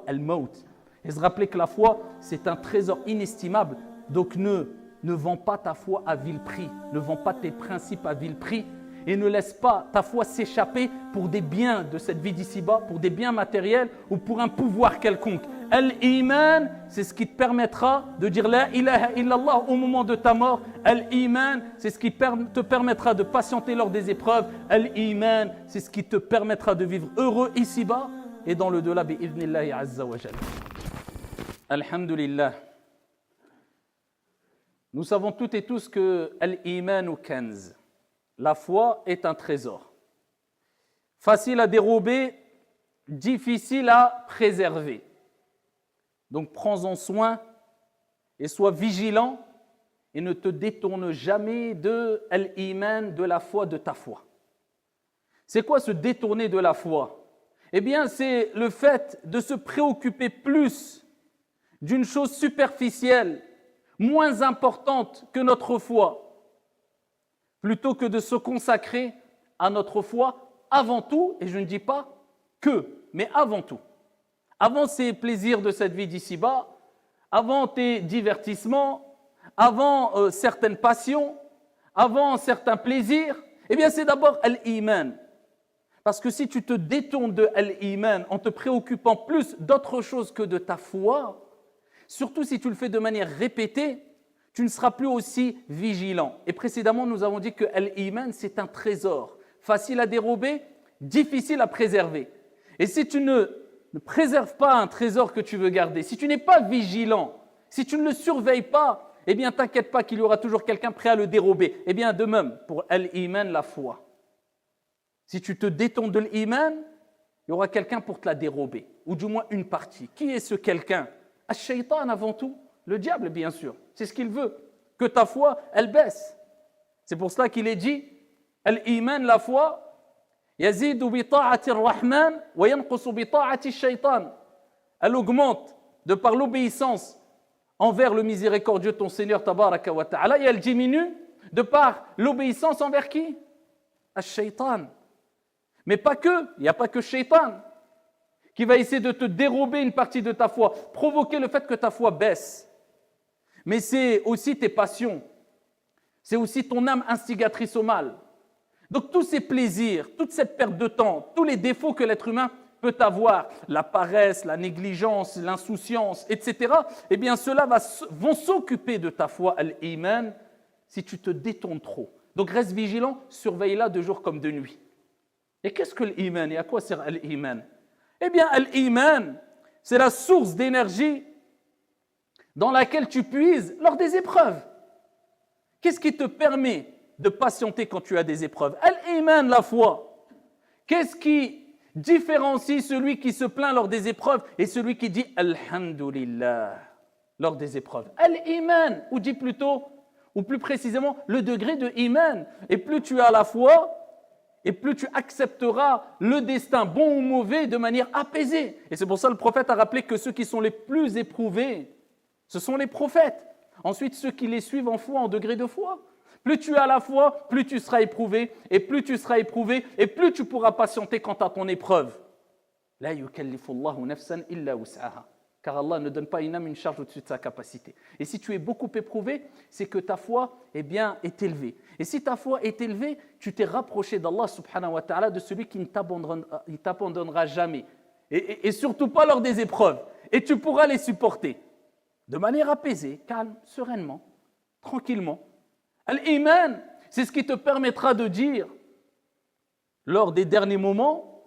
al-maut. Et se rappeler que la foi, c'est un trésor inestimable. Donc ne vends pas ta foi à vil prix. Ne vends pas tes principes à vil prix. Et ne laisse pas ta foi s'échapper pour des biens de cette vie d'ici-bas, pour des biens matériels ou pour un pouvoir quelconque. Al-Iman, c'est ce qui te permettra de dire La ilaha illallah au moment de ta mort. Al-Iman, c'est ce qui te permettra de patienter lors des épreuves. Al-Iman, c'est ce qui te permettra de vivre heureux ici-bas et dans le delà, bi'idhnillahi azza wa jalla. Alhamdulillah. Nous savons toutes et tous que Al-Imanu kanz. La foi est un trésor. Facile à dérober, difficile à préserver. Donc prends-en soin et sois vigilant et ne te détourne jamais de Al-Iman, de la foi, de ta foi. C'est quoi se détourner de la foi? Eh bien, c'est le fait de se préoccuper plus d'une chose superficielle, moins importante que notre foi, plutôt que de se consacrer à notre foi avant tout, et je ne dis pas que, mais avant tout. Avant ces plaisirs de cette vie d'ici-bas, avant tes divertissements, avant certaines passions, avant certains plaisirs, eh bien c'est d'abord Al-Iman. Parce que si tu te détournes de Al-Iman en te préoccupant plus d'autre chose que de ta foi, surtout si tu le fais de manière répétée, tu ne seras plus aussi vigilant. Et précédemment, nous avons dit que Al-Iman, c'est un trésor, facile à dérober, difficile à préserver. Et si tu ne préserves pas un trésor que tu veux garder, si tu n'es pas vigilant, si tu ne le surveilles pas, eh bien, t'inquiète pas qu'il y aura toujours quelqu'un prêt à le dérober. Eh bien, de même, pour Al-Iman, la foi. Si tu te détournes de l'Iman, il y aura quelqu'un pour te la dérober, ou du moins une partie. Qui est ce quelqu'un? Al-Shaytan avant tout, le diable bien sûr. C'est ce qu'il veut, que ta foi, elle baisse. C'est pour cela qu'il est dit, Al-Iman, la foi, yazidu bi ta'ati ar-Rahman wa yanqusu bi ta'ati ash-Shaytan. Elle augmente de par l'obéissance envers le miséricordieux ton Seigneur tabaraka wa ta'ala, et elle diminue de par l'obéissance envers qui? Ash-Shaytan. Mais pas que, il n'y a pas que Shaytan qui va essayer de te dérober une partie de ta foi, provoquer le fait que ta foi baisse. Mais c'est aussi tes passions, c'est aussi ton âme instigatrice au mal. Donc tous ces plaisirs, toute cette perte de temps, tous les défauts que l'être humain peut avoir, la paresse, la négligence, l'insouciance, etc., eh bien ceux-là vont s'occuper de ta foi, Al-Iman, si tu te détournes trop. Donc reste vigilant, surveille-la de jour comme de nuit. Et qu'est-ce que l'Iman et à quoi sert l'Iman? Eh bien, l'Iman, c'est la source d'énergie dans laquelle tu puises lors des épreuves. Qu'est-ce qui te permet de patienter quand tu as des épreuves? L'Iman, la foi. Qu'est-ce qui différencie celui qui se plaint lors des épreuves et celui qui dit Alhamdulillah lors des épreuves? L'Iman, ou dit plutôt, ou plus précisément, le degré de Iman. Et plus tu as la foi, et plus tu accepteras le destin, bon ou mauvais, de manière apaisée. Et c'est pour ça que le prophète a rappelé que ceux qui sont les plus éprouvés, ce sont les prophètes. Ensuite, ceux qui les suivent en foi, en degré de foi. Plus tu as la foi, plus tu seras éprouvé, et plus tu seras éprouvé, et plus tu pourras patienter quant à ton épreuve. La yukallifu Allahu nafsan illa wus'aha. Car Allah ne donne pas à une âme une charge au-dessus de sa capacité. Et si tu es beaucoup éprouvé, c'est que ta foi est élevée. Et si ta foi est élevée, tu t'es rapproché d'Allah subhanahu wa ta'ala, de celui qui ne t'abandonnera jamais. Et surtout pas lors des épreuves. Et tu pourras les supporter de manière apaisée, calme, sereinement, tranquillement. Al-Iman, c'est ce qui te permettra de dire, lors des derniers moments,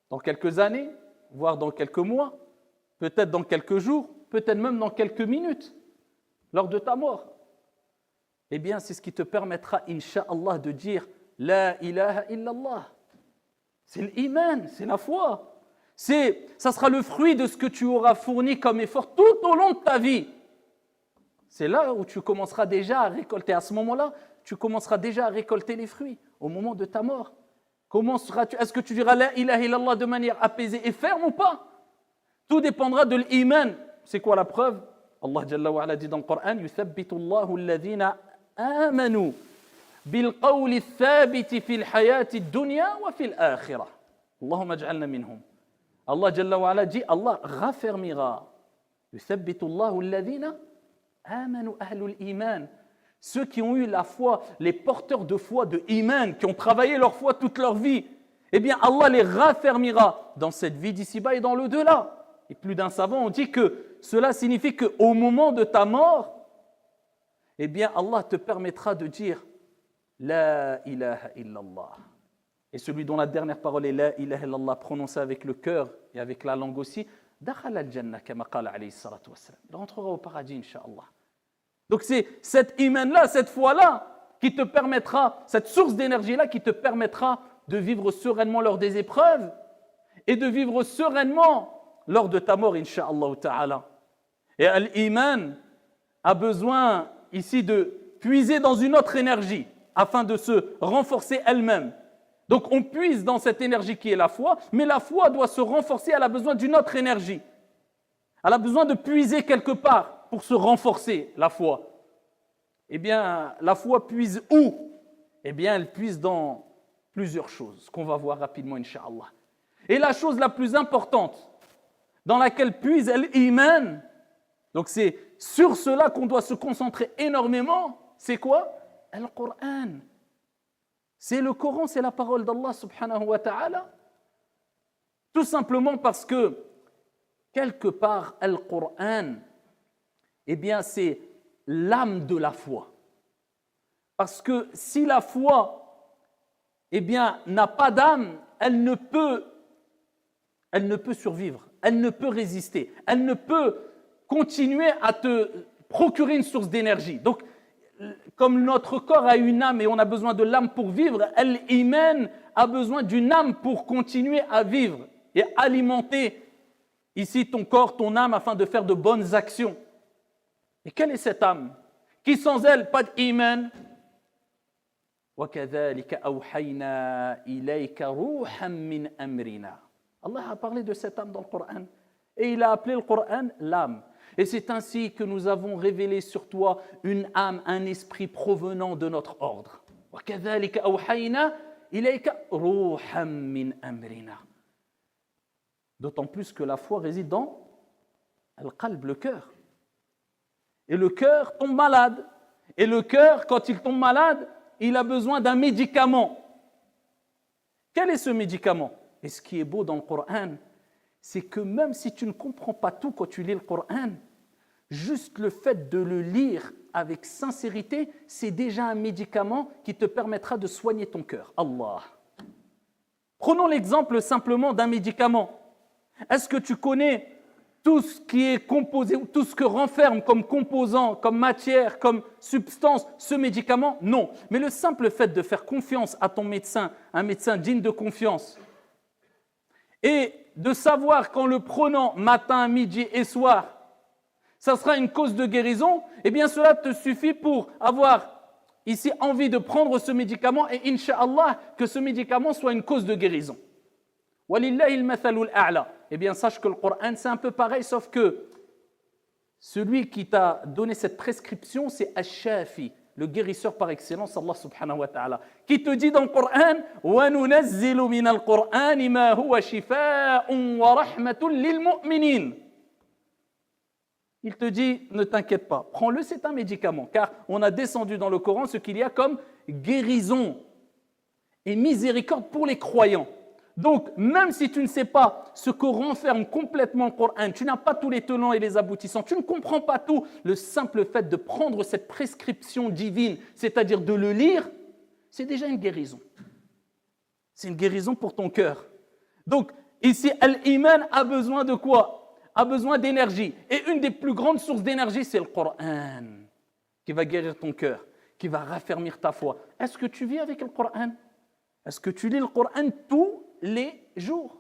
dans quelques années, voire dans quelques mois, peut-être dans quelques jours, peut-être même dans quelques minutes, lors de ta mort. Eh bien, c'est ce qui te permettra, incha'Allah, de dire La ilaha illallah. C'est l'iman, c'est la foi. Ça sera le fruit de ce que tu auras fourni comme effort tout au long de ta vie. C'est là où tu commenceras déjà à récolter. À ce moment-là, tu commenceras déjà à récolter les fruits, au moment de ta mort. Comment seras-tu? Est-ce que tu diras La ilaha illallah de manière apaisée et ferme ou pas? Tout dépendra de l'iman. C'est quoi la preuve? Allah Jalla wa ala dit dans le Coran يثبت الله الذين آمنوا بالقول الثابت في الحياة الدنيا وفي الآخرة. اللهم اجعلنا منهم. Allah Jalla wa ala dit, Allah raffermira. يثبت الله الذين آمنوا أهل الإيمان. Ceux qui ont eu la foi, les porteurs de foi, de iman, qui ont travaillé leur foi toute leur vie, eh bien Allah les raffermira dans cette vie d'ici-bas et dans l'au-delà. Et plus d'un savant ont dit que cela signifie qu'au moment de ta mort, eh bien Allah te permettra de dire La ilaha illallah. Et celui dont la dernière parole est La ilaha illallah, prononcée avec le cœur et avec la langue aussi, Dakhala al-jannah, kama qala alayhi salatu wassalam. Il rentrera au paradis, incha'Allah. Donc c'est cette iman-là, cette foi-là, qui te permettra, cette source d'énergie-là, qui te permettra de vivre sereinement lors des épreuves et de vivre sereinement lors de ta mort, incha'Allah ta'ala. Et l'iman a besoin ici de puiser dans une autre énergie afin de se renforcer elle-même. Donc on puise dans cette énergie qui est la foi, mais la foi doit se renforcer, elle a besoin d'une autre énergie. Elle a besoin de puiser quelque part pour se renforcer, la foi. Eh bien, la foi puise où? Eh bien, elle puise dans plusieurs choses, qu'on va voir rapidement, incha'Allah. Et la chose la plus importante dans laquelle puise l'iman, donc c'est sur cela qu'on doit se concentrer énormément, c'est quoi? Le Coran. C'est le Coran, c'est la parole d'Allah subhanahu wa ta'ala. Tout simplement parce que, quelque part, le Coran, eh bien, c'est l'âme de la foi. Parce que si la foi, eh bien, n'a pas d'âme, elle ne peut survivre, elle ne peut résister, elle ne peut continuer à te procurer une source d'énergie. Donc, comme notre corps a une âme et on a besoin de l'âme pour vivre, l'iman a besoin d'une âme pour continuer à vivre et alimenter ici ton corps, ton âme, afin de faire de bonnes actions. Et quelle est cette âme qui sans elle, pas d'iman? وَكَذَلِكَ أَوْحَيْنَا إِلَيْكَ رُوحًا مِّنْ أَمْرِنَا. Allah a parlé de cette âme dans le Coran et il a appelé le Coran l'âme. Et c'est ainsi que nous avons révélé sur toi une âme, un esprit provenant de notre ordre. وَكَذَلِكَ أَوْحَيْنَا إِلَيْكَ رُوحًا مِّنْ أَمْرِنَا. D'autant plus que la foi réside dans al-qalb, le cœur. Et le cœur tombe malade. Et le cœur, quand il tombe malade, il a besoin d'un médicament. Quel est ce médicament? Et ce qui est beau dans le Coran, c'est que même si tu ne comprends pas tout quand tu lis le Coran, juste le fait de le lire avec sincérité, c'est déjà un médicament qui te permettra de soigner ton cœur. Allah. Prenons l'exemple simplement d'un médicament. Est-ce que tu connais tout ce qui est composé, tout ce que renferme comme composant, comme matière, comme substance, ce médicament? Non. Mais le simple fait de faire confiance à ton médecin, un médecin digne de confiance, et de savoir qu'en le prenant matin, midi et soir, ça sera une cause de guérison, eh bien cela te suffit pour avoir ici envie de prendre ce médicament et incha'Allah que ce médicament soit une cause de guérison. Walillahi al-mathalul a'la. Eh bien sache que le Coran c'est un peu pareil, sauf que celui qui t'a donné cette prescription c'est Ash-Shafi, le guérisseur par excellence, Allah subhanahu wa ta'ala, qui te dit dans le Coran وَنُنَزِّلُ مِنَ الْقُرْآنِ مَا هُوَ شِفَاءٌ وَرَحْمَةٌ لِلْمُؤْمِنِينَ. Il te dit, ne t'inquiète pas, prends-le, c'est un médicament, car on a descendu dans le Coran ce qu'il y a comme guérison et miséricorde pour les croyants. Donc, même si tu ne sais pas ce que renferme complètement le Coran, tu n'as pas tous les tenants et les aboutissants, tu ne comprends pas tout, le simple fait de prendre cette prescription divine, c'est-à-dire de le lire, c'est déjà une guérison. C'est une guérison pour ton cœur. Donc, ici, l'iman a besoin de quoi? A besoin d'énergie. Et une des plus grandes sources d'énergie, c'est le Coran, qui va guérir ton cœur, qui va raffermir ta foi. Est-ce que tu vis avec le Coran? Est-ce que tu lis le Coran tous les jours?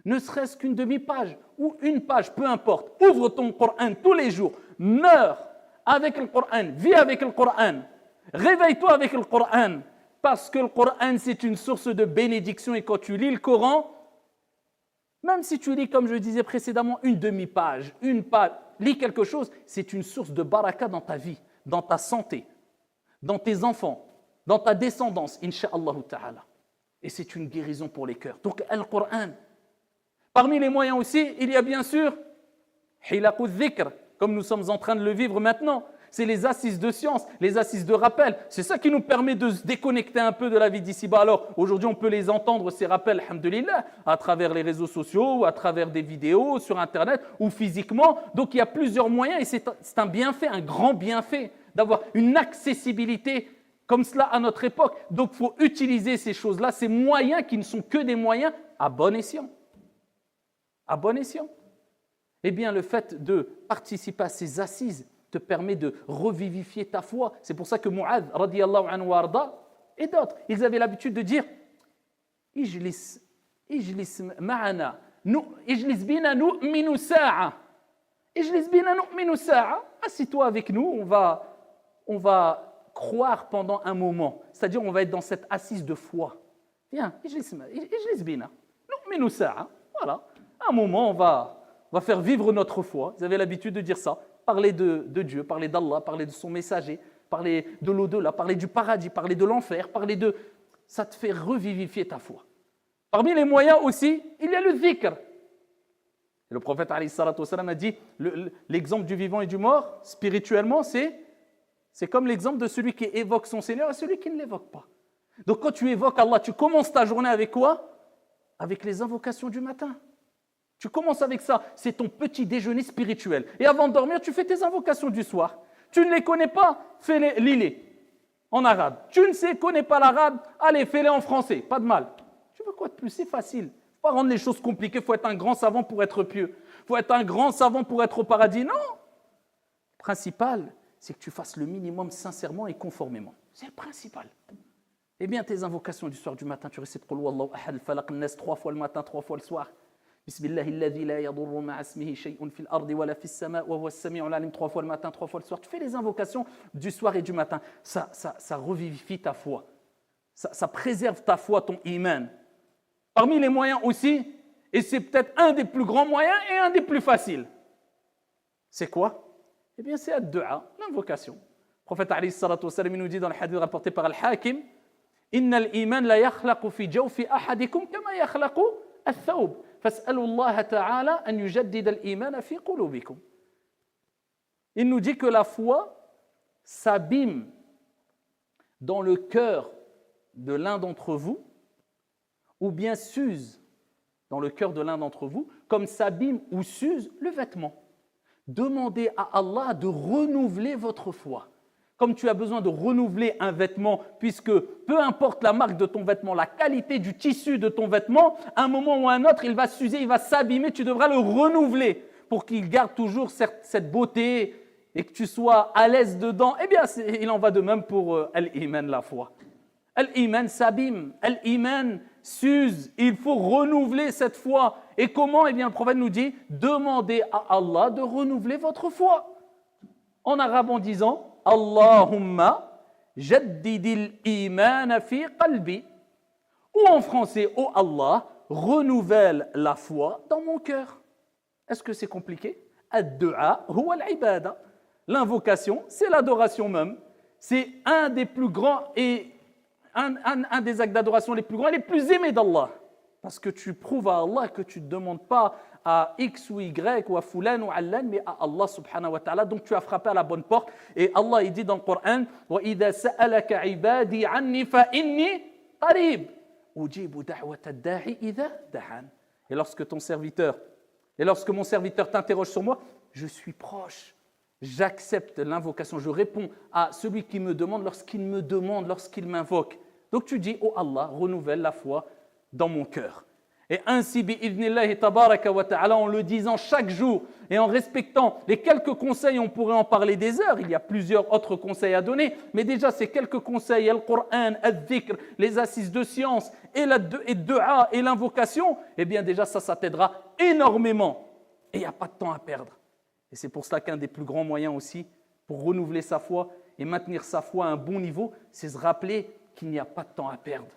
Ne serait-ce qu'une demi-page ou une page, peu importe. Ouvre ton Coran tous les jours. Meurs avec le Coran. Vis avec le Coran. Réveille-toi avec le Coran. Parce que le Coran, c'est une source de bénédiction. Et quand tu lis le Coran, même si tu lis, comme je disais précédemment, une demi-page, une page, lis quelque chose, c'est une source de baraka dans ta vie, dans ta santé, dans tes enfants, dans ta descendance, incha'Allah ta'ala. Et c'est une guérison pour les cœurs. Donc, le Coran, Parmi les moyens aussi, il y a bien sûr hilaqu dhikr, comme nous sommes en train de le vivre maintenant. C'est les assises de science, les assises de rappel. C'est ça qui nous permet de se déconnecter un peu de la vie d'ici-bas. Alors, aujourd'hui, on peut les entendre, ces rappels, alhamdoulilah, à travers les réseaux sociaux, ou à travers des vidéos, sur Internet, ou physiquement. Donc, il y a plusieurs moyens et c'est un bienfait, un grand bienfait, d'avoir une accessibilité comme cela à notre époque. Donc, il faut utiliser ces choses-là, ces moyens qui ne sont que des moyens à bon escient. À bon escient. Eh bien, le fait de participer à ces assises te permet de revivifier ta foi. C'est pour ça que Mu'adh, radiyallahu anhu wa arda, et d'autres, ils avaient l'habitude de dire Ijlis ma'ana, ijlis bina nu'minu sa'a. Ijlis bina nu'minu sa'a. Assis-toi avec nous, on va croire pendant un moment. C'est-à-dire, on va être dans cette assise de foi. Viens, ijlis bina nu'minu sa'a. Voilà. À un moment, on va faire vivre notre foi. Ils avaient l'habitude de dire ça. Parler de Dieu, parler d'Allah, parler de son messager, parler de l'au-delà, parler du paradis, parler de l'enfer, parler de... Ça te fait revivifier ta foi. Parmi les moyens aussi, il y a le dhikr. Et le prophète alayhi salatu wassalam a dit, l'exemple du vivant et du mort, spirituellement, c'est comme l'exemple de celui qui évoque son Seigneur et celui qui ne l'évoque pas. Donc quand tu évoques Allah, tu commences ta journée avec quoi? Avec les invocations du matin. Tu commences avec ça, c'est ton petit déjeuner spirituel. Et avant de dormir, tu fais tes invocations du soir. Tu ne les connais pas, fais-les, lis-les en arabe. Tu ne connais pas l'arabe, allez, fais-les en français, pas de mal. Tu veux quoi de plus? C'est facile. Il ne faut pas rendre les choses compliquées, il faut être un grand savant pour être pieux. Il faut être un grand savant pour être au paradis. Non. Le principal, c'est que tu fasses le minimum sincèrement et conformément. C'est le principal. Eh bien, tes invocations du soir, du matin, tu récites Qul huwallahu ahad, falaq an-nas 3 fois le matin, 3 fois le soir. Bismillah alladhi la yadurru ma'a ismihi shay'un fil ardi wala fis sama' wa huwa as-sami'ul 'alim 3 fois le matin, 3 fois le soir. Tu fais les invocations du soir et du matin. Ça revivifie ta foi. Ça préserve ta foi, ton iman. Parmi les moyens aussi, et c'est peut-être un des plus grands moyens et un des plus faciles. C'est quoi? Eh bien, c'est ad-du'a, l'invocation. Le prophète alayhi salatu wassalam nous dit dans le hadith rapporté par Al-Hakim, Innal iman la yakhlaqu fi jawfi ahadikum kama yakhlaqu ath-thawb. فاسألوا الله تعالى أن يجدد الإيمان في قلوبكم. Il nous dit que la foi s'abîme dans le cœur de l'un d'entre vous, ou bien s'use dans le cœur de l'un d'entre vous, comme s'abîme ou s'use le vêtement. Demandez à Allah de renouveler votre foi. Comme tu as besoin de renouveler un vêtement, puisque peu importe la marque de ton vêtement, la qualité du tissu de ton vêtement, à un moment ou à un autre, il va s'user, il va s'abîmer, tu devras le renouveler pour qu'il garde toujours cette beauté et que tu sois à l'aise dedans. Eh bien, il en va de même pour Al-Iman, la foi. Al-Iman s'abîme, Al-Iman s'use, il faut renouveler cette foi. Et comment? Eh bien, le prophète nous dit, demandez à Allah de renouveler votre foi. En arabe, en disant, Allahumma jaddidil iman fi qalbi. Ou en français, oh Allah, renouvelle la foi dans mon cœur. Est-ce que c'est compliqué? Ad-du'a huwa al-ibada. L'invocation, c'est l'adoration même. C'est un des plus grands et un des actes d'adoration les plus grands et les plus aimés d'Allah. Parce que tu prouves à Allah que tu ne demandes pas à X ou Y ou à Fulan ou Allan, mais à Allah subhanahu wa ta'ala. Donc tu as frappé à la bonne porte. Et Allah, il dit dans le Coran, وَإِذَا سَأَلَكَ عِبَادِي عَنِّي فَإِنِّي قَرِيبٌ أُجِيبُ دَعْوَةَ الدَّاعِ إِذَا دَعَانِ. Et lorsque mon serviteur t'interroge sur moi, je suis proche. J'accepte l'invocation. Je réponds à celui qui me demande lorsqu'il me demande, lorsqu'il m'invoque. Donc tu dis, oh Allah, renouvelle la foi dans mon cœur. Et ainsi, bi'idhnillahi tabaraka wa ta'ala, en le disant chaque jour et en respectant les quelques conseils, on pourrait en parler des heures, il y a plusieurs autres conseils à donner, mais déjà ces quelques conseils, le Coran, al-dhikr, les assises de science et le dua et l'invocation, eh bien déjà ça t'aidera énormément. Et il n'y a pas de temps à perdre. Et c'est pour cela qu'un des plus grands moyens aussi, pour renouveler sa foi et maintenir sa foi à un bon niveau, c'est se rappeler qu'il n'y a pas de temps à perdre.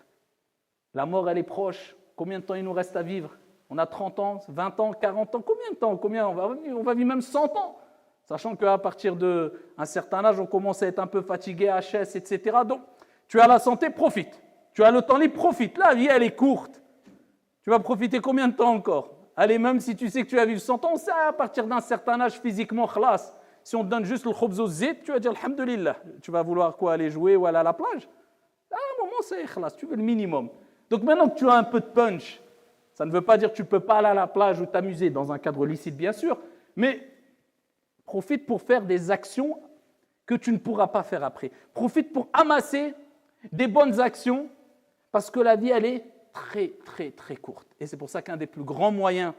La mort, elle est proche. Combien de temps il nous reste à vivre? On a 30 ans, 20 ans, 40 ans. Combien de temps? On va vivre même 100 ans. Sachant qu'à partir d'un certain âge, on commence à être un peu fatigué, HS, etc. Donc, tu as la santé, profite. Tu as le temps libre, profite. La vie, elle est courte. Tu vas profiter combien de temps encore? Allez, même si tu sais que tu vas vivre 100 ans, ça, à partir d'un certain âge physiquement, khlas. Si on te donne juste le khobz au zit, tu vas dire alhamdulillah. Tu vas vouloir quoi, aller jouer ou aller à la plage? À un moment, c'est khlas, tu veux le minimum. Donc maintenant que tu as un peu de punch, ça ne veut pas dire que tu ne peux pas aller à la plage ou t'amuser dans un cadre licite, bien sûr, mais profite pour faire des actions que tu ne pourras pas faire après. Profite pour amasser des bonnes actions parce que la vie, elle est très, très, très courte. Et c'est pour ça qu'un des plus grands moyens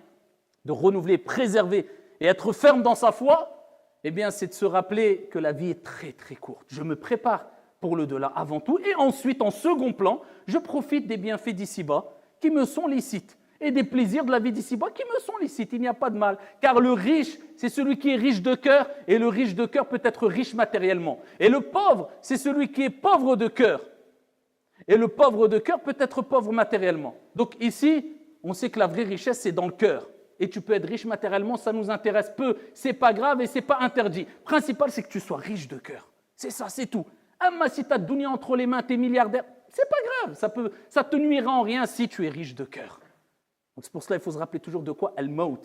de renouveler, préserver et être ferme dans sa foi, eh bien, c'est de se rappeler que la vie est très, très courte. Je me prépare pour le delà avant tout. Et ensuite, en second plan, je profite des bienfaits d'ici-bas qui me sont licites et des plaisirs de la vie d'ici-bas qui me sont licites. Il n'y a pas de mal. Car le riche, c'est celui qui est riche de cœur et le riche de cœur peut être riche matériellement. Et le pauvre, c'est celui qui est pauvre de cœur. Et le pauvre de cœur peut être pauvre matériellement. Donc ici, on sait que la vraie richesse, c'est dans le cœur. Et tu peux être riche matériellement, ça nous intéresse peu. C'est pas grave et c'est pas interdit. Principal, c'est que tu sois riche de cœur. C'est ça, c'est tout. Amma si tu as dunya entre les mains, t'es milliardaire, c'est pas grave. Ça te nuira en rien si tu es riche de cœur. Donc c'est pour cela qu'il faut se rappeler toujours de quoi al-maut.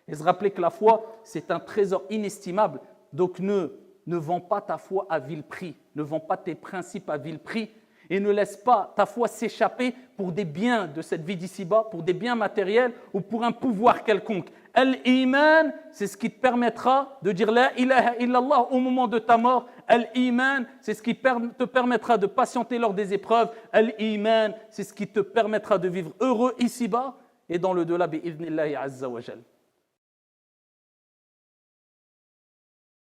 Et se rappeler que la foi, c'est un trésor inestimable. Donc ne vends pas ta foi à vil prix. Ne vends pas tes principes à vil prix. Et ne laisse pas ta foi s'échapper pour des biens de cette vie d'ici-bas, pour des biens matériels ou pour un pouvoir quelconque. Al-Iman, c'est ce qui te permettra de dire La ilaha illallah au moment de ta mort. Al-Iman, c'est ce qui te permettra de patienter lors des épreuves. Al-Iman, c'est ce qui te permettra de vivre heureux ici-bas et dans le delà, bi'idhnillahi azza wa jal.